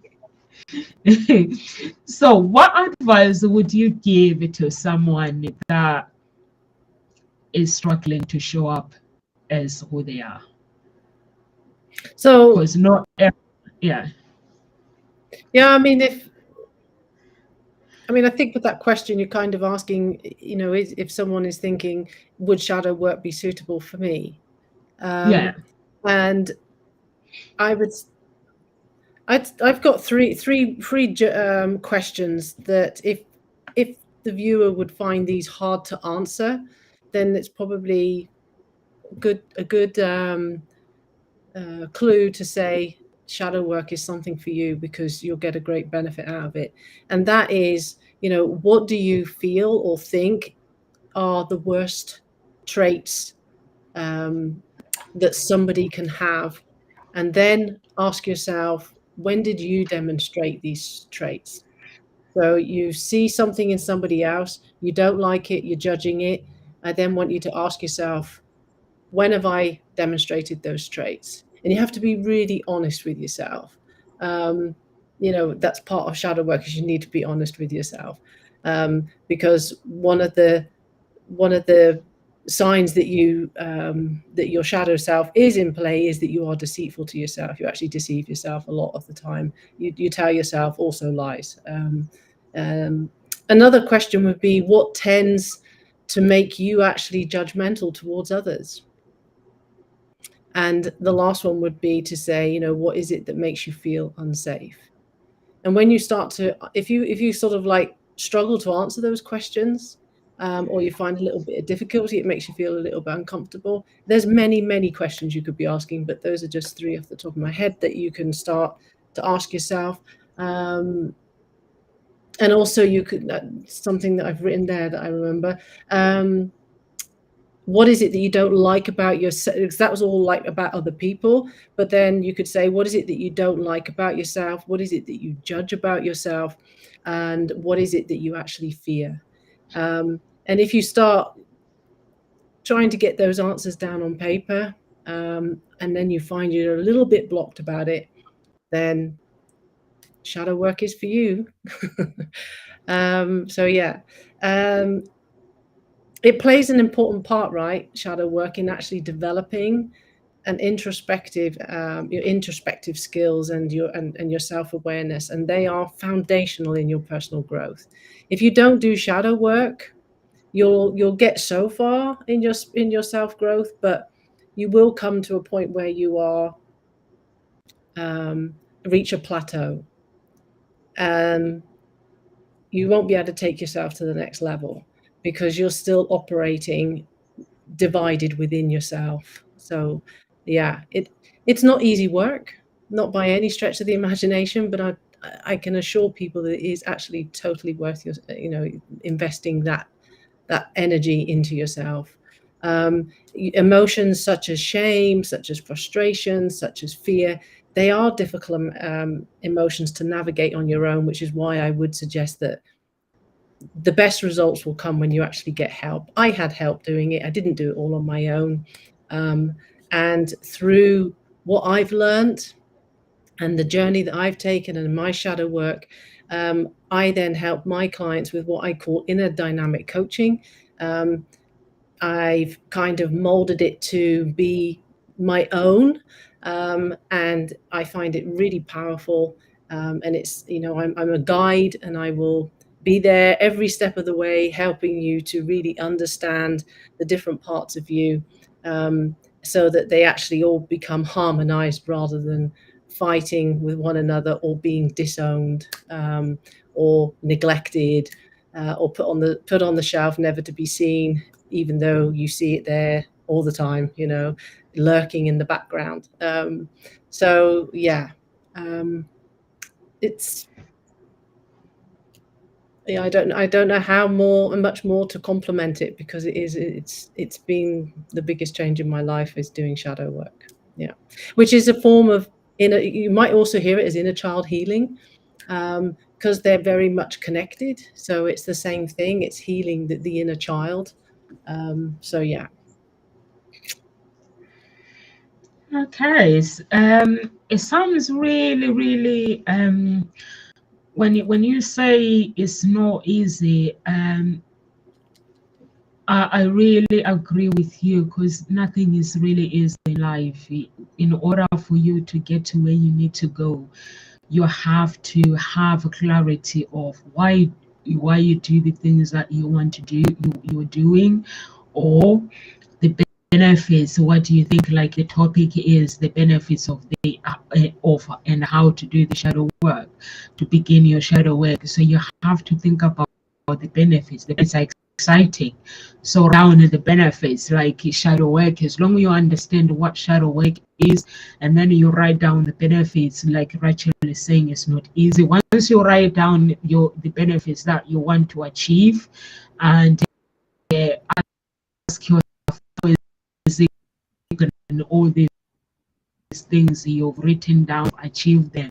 So what advice would you give to someone that is struggling to show up as who they are? So Because not yeah. I mean, I think with that question, you're kind of asking, if someone is thinking, would shadow work be suitable for me? Yeah. And I've got three questions that if the viewer would find these hard to answer, then it's probably a good clue to say shadow work is something for you, because you'll get a great benefit out of it. And that is, what do you feel or think are the worst traits that somebody can have? And then ask yourself, when did you demonstrate these traits? So you see something in somebody else, you don't like it, you're judging it. I then want you to ask yourself, when have I demonstrated those traits? And you have to be really honest with yourself. That's part of shadow work, is you need to be honest with yourself. Because one of the signs that that your shadow self is in play is that you are deceitful to yourself. You actually deceive yourself a lot of the time. You tell yourself also lies. Another question would be, what tends to make you actually judgmental towards others? And the last one would be to say, what is it that makes you feel unsafe? And when you start to, if you sort of like struggle to answer those questions, or you find a little bit of difficulty, it makes you feel a little bit uncomfortable. There's many, many questions you could be asking, but those are just three off the top of my head that you can start to ask yourself. And also you could, something that I've written there that I remember, what is it that you don't like about yourself? Because that was all like about other people. But then you could say, what is it that you don't like about yourself? What is it that you judge about yourself? And what is it that you actually fear? And if you start trying to get those answers down on paper, and then you find you're a little bit blocked about it, then shadow work is for you. So yeah. It plays an important part, right? Shadow work in actually developing an introspective, your introspective skills and your self-awareness, and they are foundational in your personal growth. If you don't do shadow work, you'll get so far in your self-growth, but you will come to a point where you are reach a plateau. You won't be able to take yourself to the next level because you're still operating divided within yourself. So yeah, it's not easy work, not by any stretch of the imagination, but I can assure people that it is actually totally worth your, investing that energy into yourself. Emotions such as shame, such as frustration, such as fear, they are difficult emotions to navigate on your own, which is why I would suggest that the best results will come when you actually get help. I had help doing it. I didn't do it all on my own. And through what I've learned and the journey that I've taken and my shadow work, I then help my clients with what I call inner dynamic coaching. I've kind of molded it to be my own, and I find it really powerful. And it's, I'm a guide, and I will be there every step of the way, helping you to really understand the different parts of you, so that they actually all become harmonized rather than fighting with one another or being disowned, or neglected, or put on the shelf, never to be seen, even though you see it there all the time, lurking in the background. So yeah, it's, yeah, I don't know how much more to complement it, because it's been the biggest change in my life is doing shadow work. Yeah, which is a form of you might also hear it as inner child healing, because they're very much connected. So it's the same thing. It's healing the inner child. So yeah. Okay. It sounds really, really, when you say it's not easy, I really agree with you, because nothing is really easy in life. In order for you to get to where you need to go, you have to have a clarity of why you do the things that you want to do, you're doing, or the benefits. What do you think? Like the topic is the benefits of the offer and how to do the shadow work, to begin your shadow work. So you have to think about the benefits. The benefits are exciting. So around the benefits, like shadow work, as long as you understand what shadow work is, and then you write down the benefits, like Rachel is saying, it's not easy. Once you write down the benefits that you want to achieve, and ask yourself, is it and all these things you've written down, achieve them.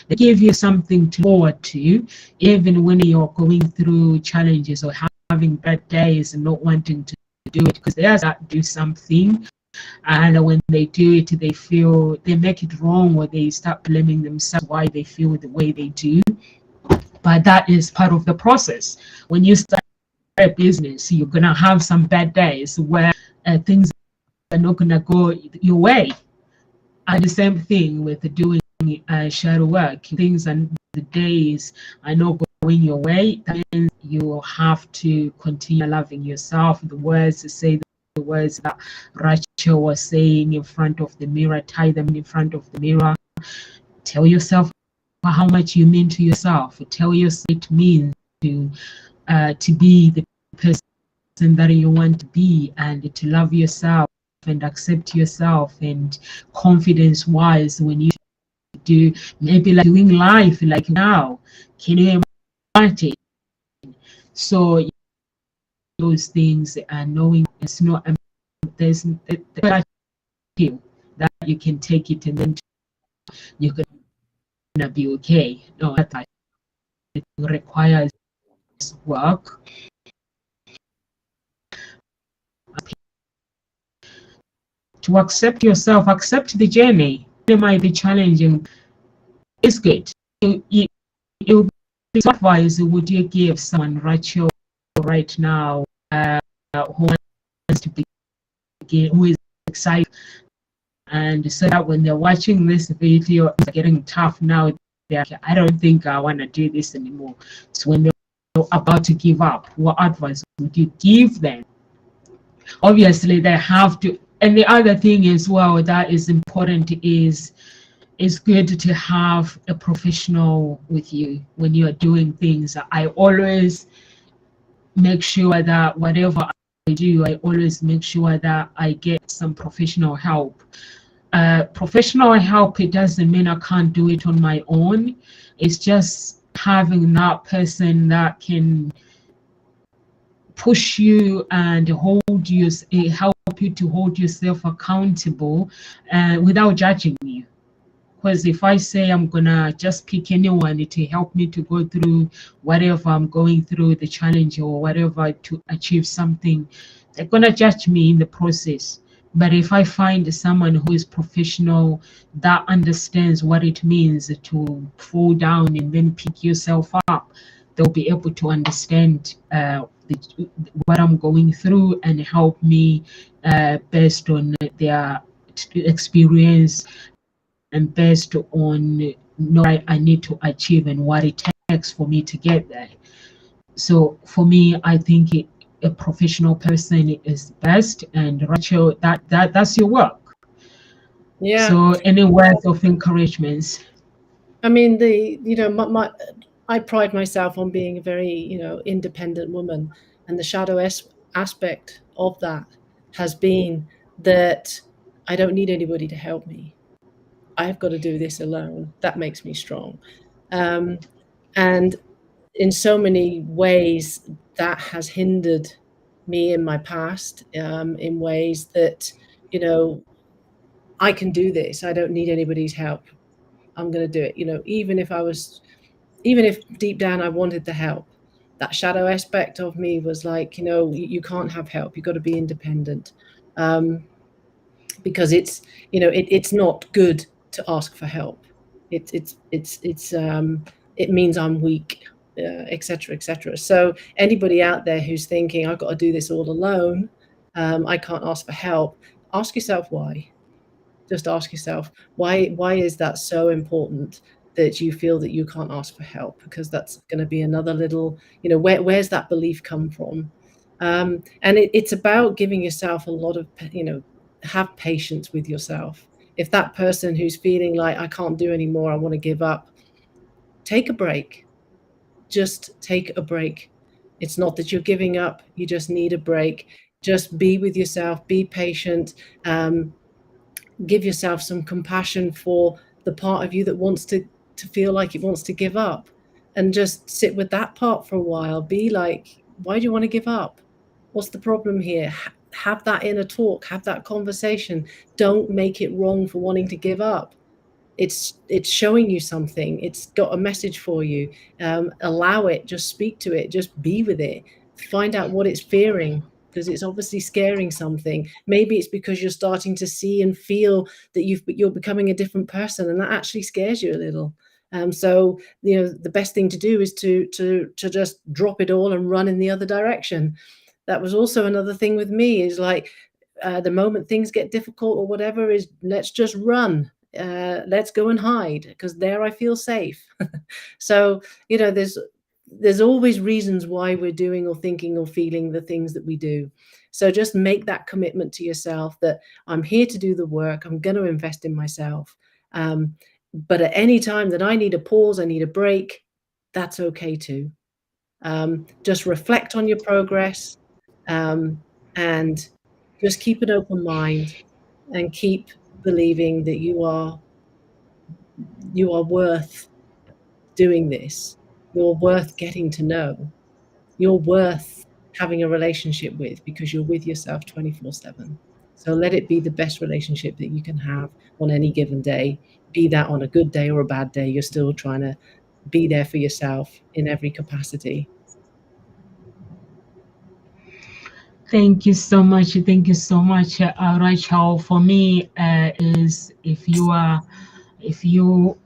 They give you something to forward to, even when you're going through challenges or having bad days and not wanting to do it, because they have to do something, and when they do it, they make it wrong, or they start blaming themselves why they feel the way they do. But that is part of the process. When you start a business, you're gonna have some bad days where things are not gonna go your way. And the same thing with doing shadow work. Things and the days are not going your way, then you have to continue loving yourself. The words say the words that Rachel was saying in front of the mirror, tie them in front of the mirror. Tell yourself how much you mean to yourself. Tell yourself it means to be the person that you want to be, and to love yourself and accept yourself. And confidence wise, when you do maybe like doing life like now, can you started. So those things and knowing it's not there's you that you can take it and then you're gonna be okay. No, that it requires work. To accept yourself, accept the journey. It might be challenging. It's good. You what advice would you give someone, Rachel, right now, who wants to begin, who is excited, and so that when they're watching this video, it's getting tough now. They're like, I don't think I want to do this anymore. So when they're about to give up, what advice would you give them? Obviously, they have to. And the other thing as well that is important is it's good to have a professional with you when you're doing things. I always make sure that whatever I do, I always make sure that I get some professional help. Professional help, it doesn't mean I can't do it on my own. It's just having that person that can push you and hold you, help you to hold yourself accountable without judging you. Because if I say I'm gonna just pick anyone to help me to go through whatever I'm going through, the challenge or whatever to achieve something, they're gonna judge me in the process. But if I find someone who is professional that understands what it means to fall down and then pick yourself up, they'll be able to understand what I'm going through and help me based on their experience and based on what I need to achieve and what it takes for me to get there. So for me, I think a professional person is best. And Rachel, that's your work. Yeah. So any words of encouragement? I mean, I pride myself on being a very, independent woman, and the shadow aspect of that has been that I don't need anybody to help me. I've got to do this alone. That makes me strong. And in so many ways, that has hindered me in my past, in ways that, I can do this. I don't need anybody's help. I'm going to do it. Even if deep down I wanted the help, that shadow aspect of me was like, you can't have help. You've got to be independent. Because it's not good to ask for help. It means I'm weak, etc., etc. So anybody out there who's thinking I've got to do this all alone, I can't ask for help, ask yourself why. Just ask yourself why is that so important that you feel that you can't ask for help? Because that's going to be another little, where's that belief come from? And it's about giving yourself a lot of, have patience with yourself. If that person who's feeling like I can't do anymore, I want to give up, take a break. Just take a break. It's not that you're giving up, you just need a break. Just be with yourself, be patient, give yourself some compassion for the part of you that wants to feel like it wants to give up, and just sit with that part for a while. Be like, why do you want to give up? What's the problem here? Have that inner talk, have that conversation. Don't make it wrong for wanting to give up. It's showing you something. It's got a message for you. Allow it, just speak to it, just be with it. Find out what it's fearing, because it's obviously scaring something. Maybe it's because you're starting to see and feel that you're becoming a different person, and that actually scares you a little. So the best thing to do is to just drop it all and run in the other direction. That was also another thing with me, is like, the moment things get difficult or whatever, is let's just run. Let's go and hide, because there I feel safe. So there's always reasons why we're doing or thinking or feeling the things that we do. So just make that commitment to yourself that I'm here to do the work. I'm going to invest in myself. But at any time that I need a pause, I need a break, that's okay too. Just reflect on your progress, and just keep an open mind, and keep believing that you are worth doing this. You're worth getting to know. You're worth having a relationship with, because you're with yourself 24/7. So let it be the best relationship that you can have on any given day. Be that on a good day or a bad day, you're still trying to be there for yourself in every capacity. Thank you so much. Thank you so much, Rachel. For me, is if you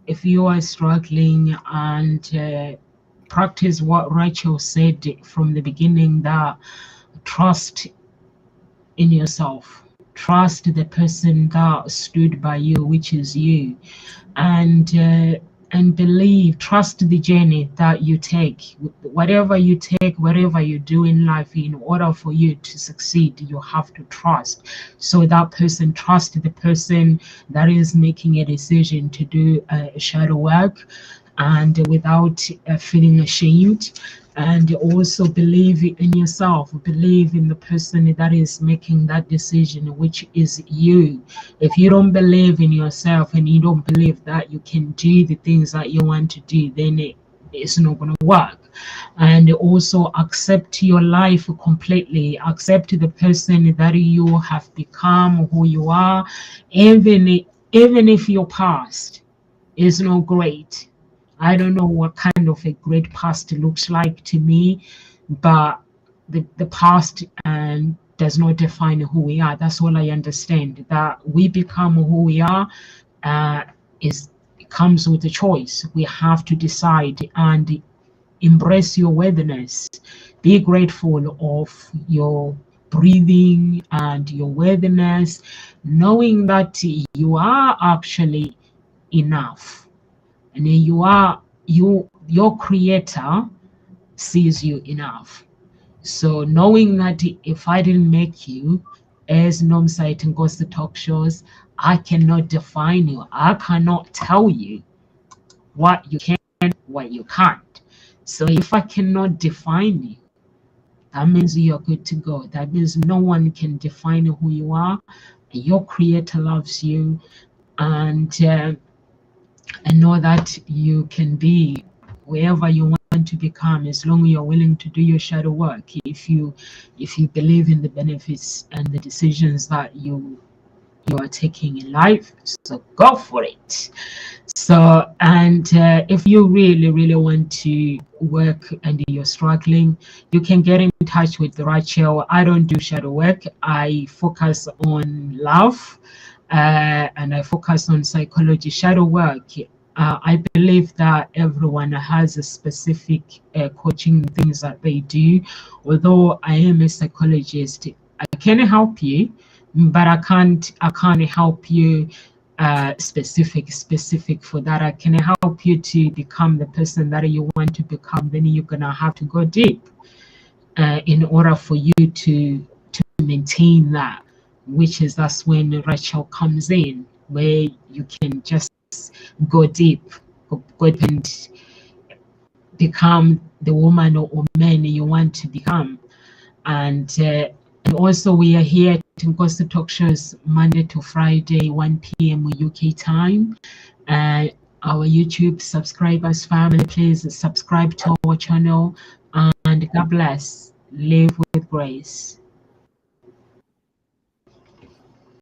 if you are struggling and practice what Rachel said from the beginning, that trust in yourself, trust the person that stood by you, which is you, and believe, trust the journey that you take. Whatever you take, whatever you do in life, in order for you to succeed, you have to trust. So that person, trust the person that is making a decision to do shadow work, and without feeling ashamed. And also believe in yourself, believe in the person that is making that decision, which is you. If you don't believe in yourself and you don't believe that you can do the things that you want to do, then it's not going to work. And also accept your life completely, accept the person that you have become, who you are, even if your past is not great. I don't know what kind of a great past looks like to me, but the past does not define who we are. That's all I understand. That we become who we are uh, is it comes with a choice. We have to decide and embrace your worthiness. Be grateful of your breathing and your worthiness, knowing that you are actually enough, and then your creator sees you enough. So knowing that if I didn't make you, as Nomsite and Ghost Talk shows, I cannot define you. I cannot tell you what you can, what you can't. So if I cannot define you, that means you're good to go. That means no one can define who you are. Your creator loves you, and know that you can be wherever you want to become, as long as you're willing to do your shadow work. If you believe in the benefits and the decisions that you are taking in life, so go for it. So, and if you really want to work and you're struggling, you can get in touch with Rachel. I don't do shadow work. I focus on love, and I focus on psychology. Shadow work, I believe that everyone has a specific coaching things that they do. Although I am a psychologist, I can help you, but I can't help you specific for that. I can help you to become the person that you want to become. Then you're gonna have to go deep in order for you to maintain that, which is that's when Rachel comes in, where you can just go deep, go deep and become the woman or man you want to become. And also we are here to Ghost Talk shows Monday to Friday, 1 p.m. UK time. Our YouTube subscribers, family, please subscribe to our channel, and God bless. Live with grace.